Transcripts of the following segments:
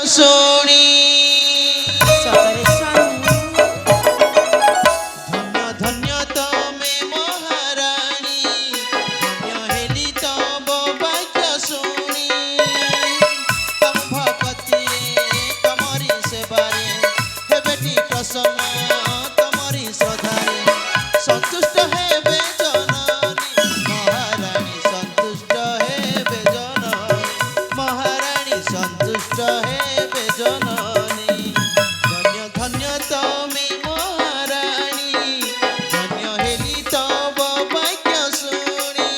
ଶୁଣି ସତରେ ସ୍ୱାମୀ ଧନ୍ୟ ଧନ୍ୟ ତମେ ମହାରାଣୀ ଧନ୍ୟ ହେଲି ତବ ବାକ୍ୟ ଶୁଣି ତମ ଭକତିରେ ତମରି ସେବାରେ ହେବେଟି ପ୍ରସନ୍ନ ତମରି ଶ୍ରଦ୍ଧାରେ ସନ୍ତୁଷ୍ଟ ହେବେ ଜନନୀ ମହାରାଣୀ ସନ୍ତୁଷ୍ଟ ହେବେ ଜନନୀ ମହାରାଣୀ ସନ୍ତୁଷ୍ଟ ହେବେ ଜନନୀ ଧନ୍ୟ ଧନ୍ୟ ତମେ ମହାରାଣୀ ଧନ୍ୟ ହେଲି ତବ ବାକ୍ୟ ଶୁଣି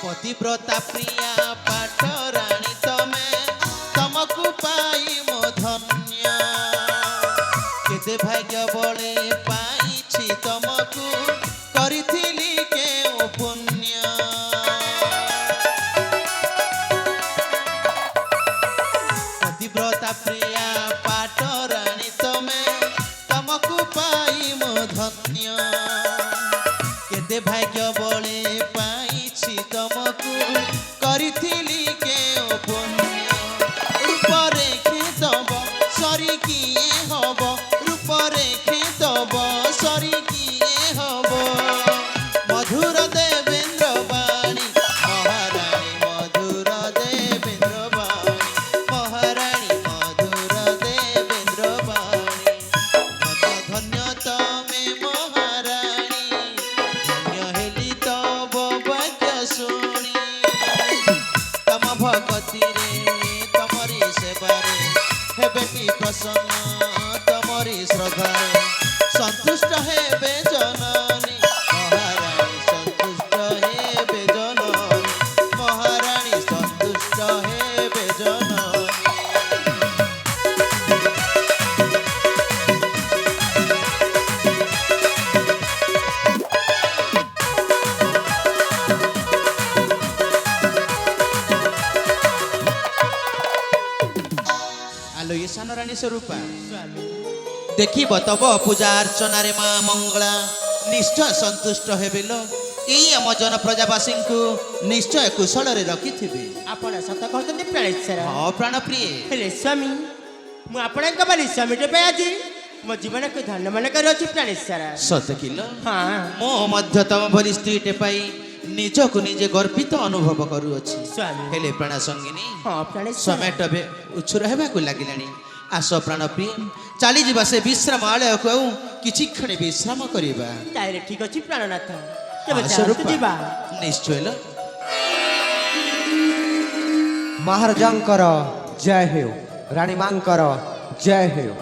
पतिव्रता प्रिया पाठराणी तमे तमकु पाई मो धन्य केते भाग्य बळे पाइछि तमकु करिथिली केउ पुण्य पतिव्रता प्रिया पाठराणी तमे तमकु पाई मो धन्य केते भाग्य बळे पाइछि तमकु करिथिली केउ पुण्य रूपरे खेतब सरी किए हब रूपरे खेतब सरी किए हब मधुर देवेंद्र बाणी महाराणी मधुर देवेंद्र बाणी महाराणी मधुर देवेंद्र बाणी धन्य धन्य तमे महाराणी धन्य हेली तब बाक्य शुणी तम भगतिरे तमरी सेवारे हेबेटी प्रसन्न तमरी श्रद्धारे सन्तुष्ट हेबे जननी महाराणी सन्तुष्ट हेबे जननी महाराणी सन्तुष्ट हेबे जननी आलो ये सान रानी स्वरूपा देखिब तब पूजा अर्चना रे माँ मंगला निश्चय संतुष्ट हेबिल एई आम जन प्रजावासी को निश्चय कुशल रे रखिथिबे ଆପଣ ସତ କହୁଛନ୍ତି ପ୍ରାଣେଶ୍ୱର हाँ प्राण प्रिय ହେଲେ ସ୍ୱାମୀ ମୁଁ ଆପଣଙ୍କ ପରିଶ୍ରମୀଟେ ପାଇଁ ଆଜି ମୋ ଜୀବନକୁ ଧନ୍ୟ ମନେ କରୁଅଛି ପ୍ରାଣେଶ୍ୱର सत किलो ହଁ मो मध्य तम भली स्त्रीटे पाई निजको निजे गर्वित अनुभव करूअछि ସ୍ୱାମୀ हेले प्राण संगिनी ହଁ ପ୍ରାଣେଶ୍ୱର समय टबे उछुर हेबाकु लागिलानी आस प्राण प्रिय चली जिबा से विश्राम आलय को किछि क्षण विश्राम करिबा ତାହେଲେ ଠିକ ଅଛି ପ୍ରାଣନାଥ କେବେ हाँ, ଚାଲନ୍ତୁ स्वरूपा ଯିବା निश्चय लो महाराजांकर जय हेउ रानी मांकर जय हेउ।